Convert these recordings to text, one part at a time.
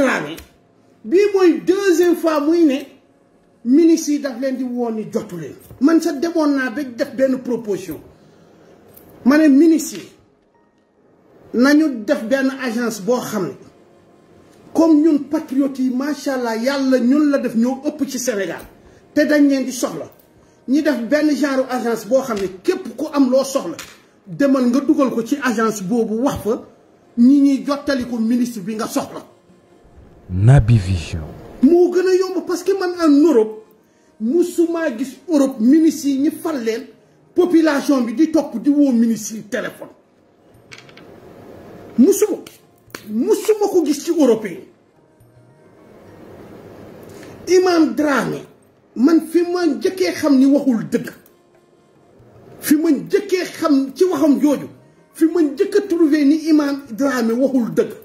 Dramé bii mooy deuxième fois muy ne ministre yi daf leen di woon ni jotu leen man sa demoon naa ba def benn proposition ma ne ministre yi nañu def benn agence boo xam ne comme ñun patriotes yi macha allah yàlla ñun la def ñoo ëpp ci Sénégal te dañ leen di soxla ñi def benn genre agence boo xam ne képp ku am loo soxla demal nga dugal ko ci agence boobu wax fa ñi ñuy jottali ko ministre bi nga soxla. Naby Vision. moo gën a yomb parce que man en Europe musuma gis Europe ministre yi ñi fal leen population bi di topp di woo ministre yi téléphone musuma ko gis ci européen Imam Dramé man fi ma njëkkee xam ni waxul dëgg fi ma njëkkee xam ci waxam jooju fi ma njëkk a trouvé ni Imam Dramé waxul dëgg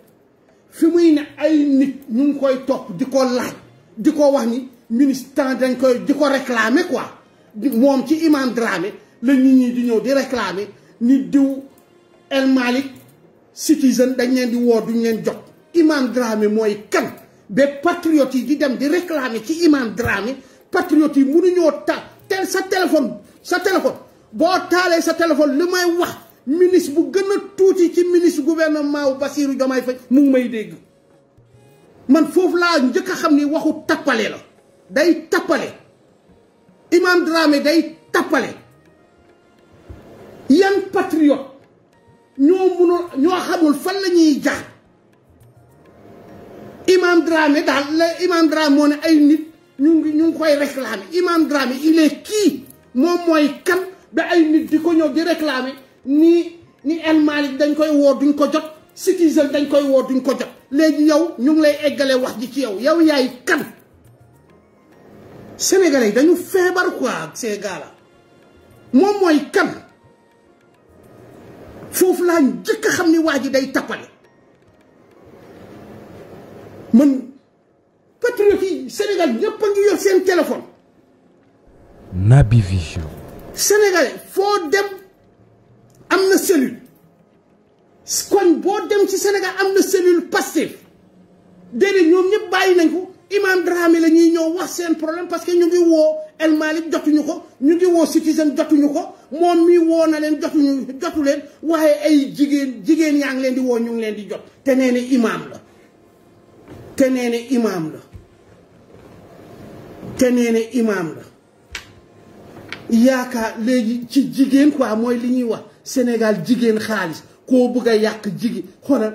fi muy ne ay nit ñu ngi koy topp di ko laaj di ko wax ni ministre dañ koy di ko réclamer quoi moom ci Imam Dramé la nit ñi di ñëw di réclamer ni diw El Malick citizen dañ leen di woo duñ leen jot Imam Dramé mooy kan ba patriotes yi di dem di réclamer ci Imam Dramé patriotes yi mënuñoo sa téléphone boo taalee sa téléphone li may wax ministre bu gën a tuuti ci ministre gouvernement wu Bassirou Diomaye Faye mu ngi may dégg man foofu laa njëkk a xam ni waxu tappale la day tappale Imam Dramé day tappale yan patriote ñoo xamul fan la ñuy jaar Imam Dramé daal la Imam Dramé moo ne ay nit ñu ngi koy réclamer Imam Dramé il est qui moom mooy kan ba ay nit di ko ñëw di réclamer ni El Malick dañ koy woo duñ ko jot citizen dañ koy woo duñ ko jot léegi yow ñu ngi lay eggale wax ji ci yow yaay kan sénégalais dañu feebar quoi ces gars-là moom mooy kan foofu laa njëkk a xam ni waa ji day tappale man patriote yi Sénégal ñëpp a ngi yor seen téléphone. Naby Vision. sénégalais foo dem am na cellule koñ boo dem ci Sénégal am na cellule Pastef déedéet ñoom ñëpp bàyyi nañ ko Imam Dramé la ñuy ñëw wax seen problème parce que ñu ngi woo El Malick jotuñu ko ñu ngi woo citizen jotuñu ko moom mi woo na leen jotu leen waaye ay jigéen yaa ngi leen di woo ñu ngi leen di jot te nee na imam la te nee na imam la yaakaar léegi ci jigéen quoi mooy li ñuy wax Sénégal jigéen xaalis koo bëgg a yàq jigéen xoolal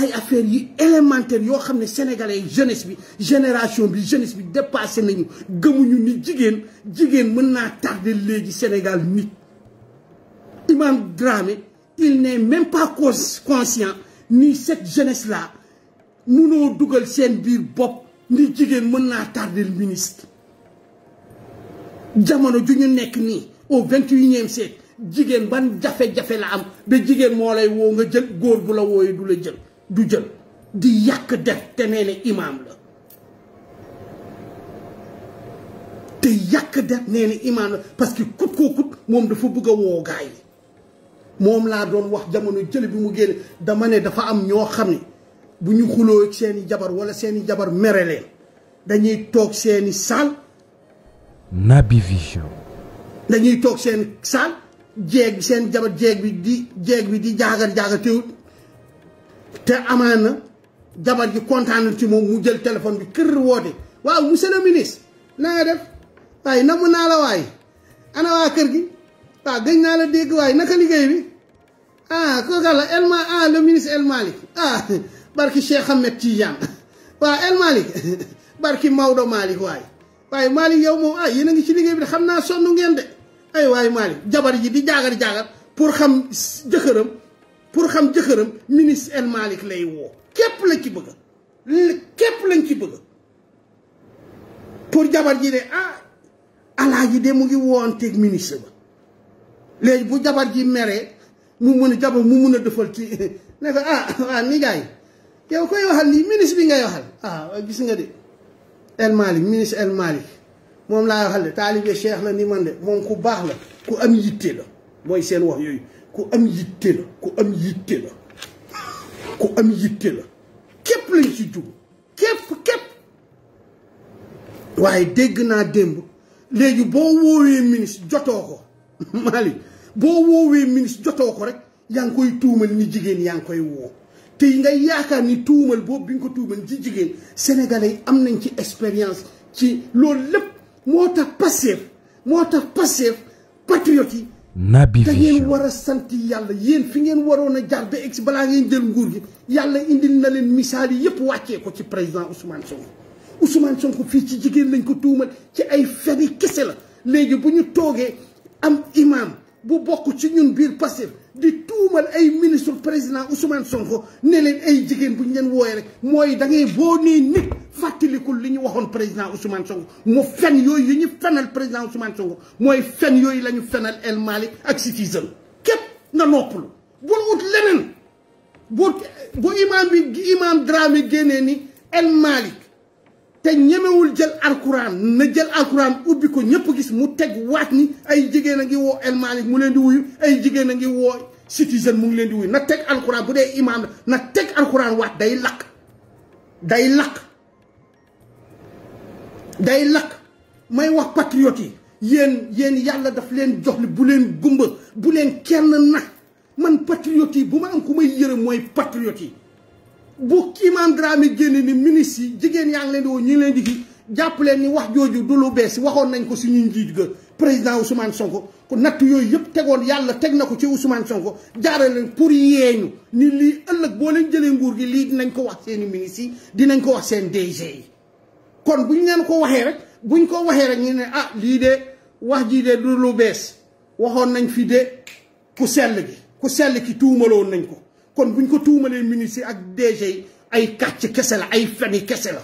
ay affaires yi élémentaires yoo xam ne sénégalais jeunesse bi génération bi jeunesse bi dépassé nañu gëmuñu ni jigéen mën naa tardé léegi Sénégal nit Imam Dramé il n'est même pas conscient ni cette jeunesse là munoo dugal seen biir bopp ni jigéen mën naa tardé ministre jamono ju ñu nekk nii au 21e siècle jigéen ban jafe-jafe la am ba jigéen moo lay woo nga jël góor bu la wooyee du jël di yàq def te nee na imam la te yàq def nee na imam la parce que kut koo kut moom dafa bëgg a woo gaay yi moom laa doon wax jamono jële bi mu génne dama ne dafa am ñoo xam ne bu ñu xuloo ak seeni jabar wala seeni jabar mere leen dañuy toog seeni saal Naby Vision. dañuy toog seen saal seen jabar jeeg bi di jaagar teewul te amaana jabar ji kontaan ci moom mu jël téléphone bi kër woote waaw monsieur le ministre na nga def waaye namm naa la waay ana waa kër gi waaw gëj naa la dégg waaye naka liggéey bi kooka la le ministre El Malick barki Cheikh Ahmed Tidiane waaw El Malick barki Maodo Malick waaye Malick yow moom yéen a ngi ci liggéey bi de xam naa sonn ngeen de ay waaye Malick jabar ji di jaagar pour xam jëkkëram ministre El Malick lay woo képp lañ ci bëgg pour jabar ji de alaaji de mu ngi woonteeg ministre ba léegi bu jabar ji meree mu mun a defal ci ne ko nijaay yow koy waxal nii ministre bi ngay waxal gis nga de El Malick ministre El Malick moom laa waxal de taalibe Cheikh la ni man de moom ku baax la ku am yitte la mooy seen wax yooyu ku am yitte la képp lañ ci jub képp waaye dégg naa démb léegi boo woowee ministre jotoo ko Malick boo woowee ministre jotoo ko rek yaa ngi koy tuumal ni jigéen yaa ngi koy woo te nga yaakaar ni tuumal boobu bi nga ko tuumal ci jigéen sénégalais yi am nañ ci expérience ci loolu lépp moo tax Pastef patriote yi Naby da ngeen Vision. war a sant yàlla yéen fi ngeen waroon a jaar ba egg balaa ngeen jël nguur gi yàlla indil na leen misaal yi yëpp wàccee ko ci président Ousmane Sonko fii ci jigéen lañ ko tuumal ci ay feni kese la léegi bu ñu toogee am imam bu bokk ci ñun biir Pastef di tuumal ay ministre président Ousmane Sonko ne leen ay jigéen bu ñu leen wooyee rek mooy da ngay boo nee nit fàttalikul li ñu waxoon président Ousmane Sonko mu fen yooyu yi ñu fenal président Ousmane Sonko mooy fen yooyu la ñu fenal El Malick ak Citizen képp nga noppalu bul ut leneen bu imam Dramé génnee ni El Malick te ñemewul jël alquran na jël alquran ubbi ko ñëpp gis mu teg waat ni ay jigéen a ngi woo El Malick mu leen di wuyu ay jigéen a ngi woo Citizen mu ngi leen di wuyu na teg alquran bu dee imam na teg alquran waat day lakk may wax patriote yi yéen yàlla daf leen jox li bu leen gumba bu leen kenn nag man patriote yi bu ma am ku may yërëm mooy patriote yi bu imam Dramé génne ni ministre yi jigéen yaa ngi leen di woo ñu leen di kii jàpp leen ni wax jooju du lu bees waxoon nañ ko suñu njiit ga président Ousmane Sonko ko natt yooyu yëpp tegoon yàlla teg na ko ci Ousmane Sonko jaarale leen pour yeeñu ni lii ëllëg boo leen jëlee nguur gi lii dinañ ko wax seeni ministres yi dinañ ko wax seen DG yi kon buñ leen ko waxee rek ñu ne ah lii de wax jii de du lu bees waxoon nañ fi de ku sell ki tuumaloon nañ ko kon buñ ko tuumalee ministre ak DG yi ay kàcc kese la ay feni kese la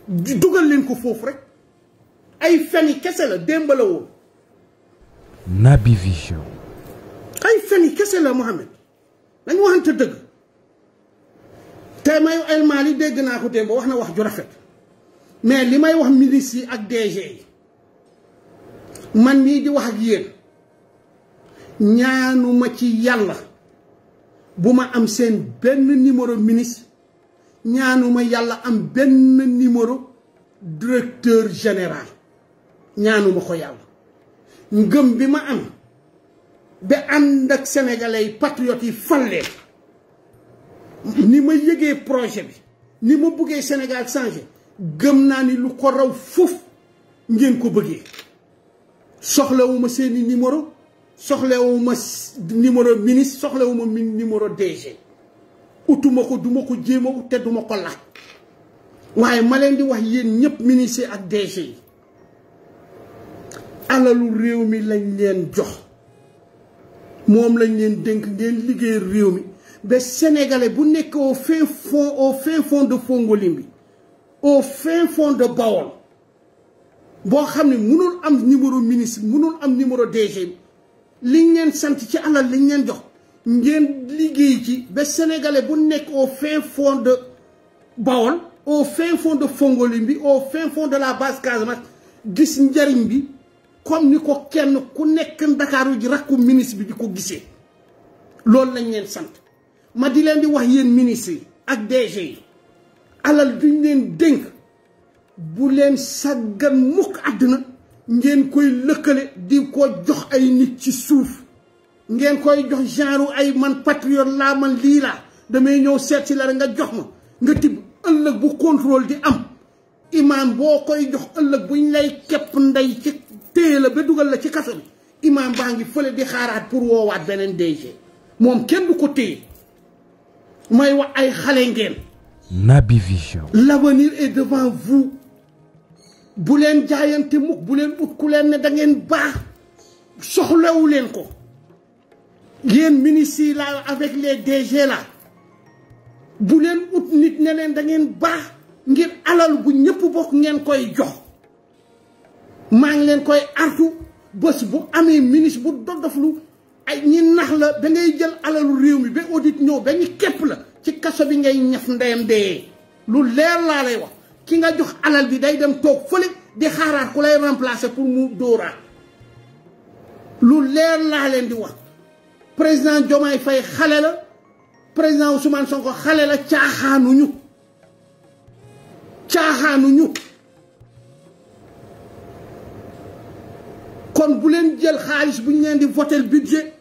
dugal leen ko foofu rek ay feni kese la démb la woon Naby Vision. ay feni kese la Mohamed dañ waxante dëgg te mayu El Malick dégg naa ko démb wax na wax ju rafet mais li may wax ministre yi ak DG yi man mii di wax ak yéen ñaanuma ci yàlla bu ma am seen benn numéro ministre ñaanuma yàlla am benn numéro directeur général ñaanuma ko yàlla ngëm bi ma am ba ànd ak sénégalais yi patriotes yi fallee ni ma yëgee projet bi ni ma bëggee Sénégal changé gëm naa ni lu ko raw foofu ngeen ko bëggee soxlawuma seeni numéro soxlawuma numéro ministre soxlawuma numéro DG utuma ko duma ko jéem a ut te duma ko laaj waaye ma leen di wax yéen ñëpp ministre ak DG yi alalu réew mi lañ leen jox moom lañ leen dénk ngeen liggéey réew mi ba sénégalais bu nekk au fin fond de Fongolimbi au fin fond de Bawol boo xam ne mënul am numéro ministre mënul am numéro DG liñ leen sant ci alal liñ leen jox ngeen liggéey ci ba sénégalais bu nekk au fin fond de Bawol au fin fond de Fongolimbi au fin fond de la base Casamance gis njariñ bi comme ni ko kenn ku nekk Ndakaaru ji rakku ministre bi di ko gisee loolu lañ leen sant ma di leen di wax yéen ministre yi ak DG yi alal duñ leen dénk bu leen sàggan mukk àdduna ngeen koy lëkkale di ko jox ay nit ci suuf ngeen koy jox genre ay man patriote laa man lii laa damay ñëw seet si la rek nga jox ma nga tibb ëllëg bu contrôle di am imam boo koy jox ëllëg buñ lay kepp ndey ci téye la ba dugal la ci kaso bi imam baa ngi fële di xaaraat pour woowaat beneen DG moom kenn du ko téye may wax ay xale ngeen. Naby Vision. L'avenir est devant vous bu leen jaayante mukk bu leen ut ku leen ne da ngeen baax soxlawu leen ko yéen ministres yi là avec les DG là bu leen ut nit ne leen da ngeen baax ngir alal bu ñëpp bokk ngeen koy jox maa ngi leen koy artu bés bu amee ministre bu dodoflu ay ñi nax la da ngay jël alalu réew mi ba audit ñëw ba ñu képp la ci kaso bi ngay ñaf ndeyam dee lu leer laa lay wax ki nga jox alal bi day dem toog fële di xaaraat ku lay remplacer pour mu dóoraat lu leer laa leen di wax président Diomaye Faye xale la président Ousmane Sonko xale la caaxaanuñu caaxaanuñu kon bu leen jël xaalis bu ñu leen di voter budget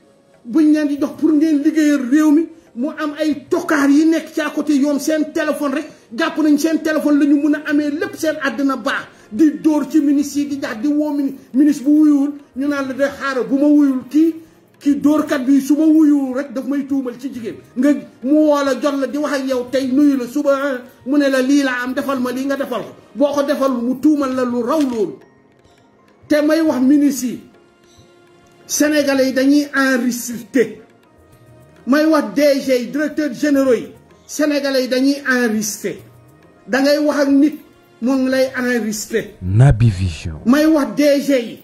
bu ñu leen di dox pour ngeen liggéeyal réew mi mu am ay tokaar yi nekk ci à côté yoom seen téléphone rek jàpp nañ seen téléphone la ñu mun a amee lépp seen àddina baax di dóor ci ministre yi di jax di woo ministre bu wuyuwul ñu naan la de xaaral bu ma wuyul kii dóorkat bi su ma wuyuwul rek daf may tuumal ci jigéen nga mu woo la jot la di wax ak yow tey nuyu la suba mu ne la lii laa am defal ma lii nga defal ko boo ko defal mu tuumal la lu raw loolu te may wax ministre yi sénégalais yi dañuy enregistré may wax DG yi directeur généraux yi sénégalais yi dañuy enregistré da ngay wax ak nit mu ngi lay enregistré. Naby Vision. may wax DG yi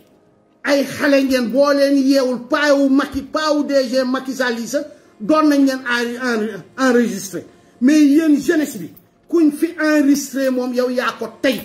ay xale ngeen boo leen yeewul paawu DG Macky Sall yi sax doon nañ leen enregistré mais yéen jeunesse bi kuñ fi enregistré moom yow yaa ko tey.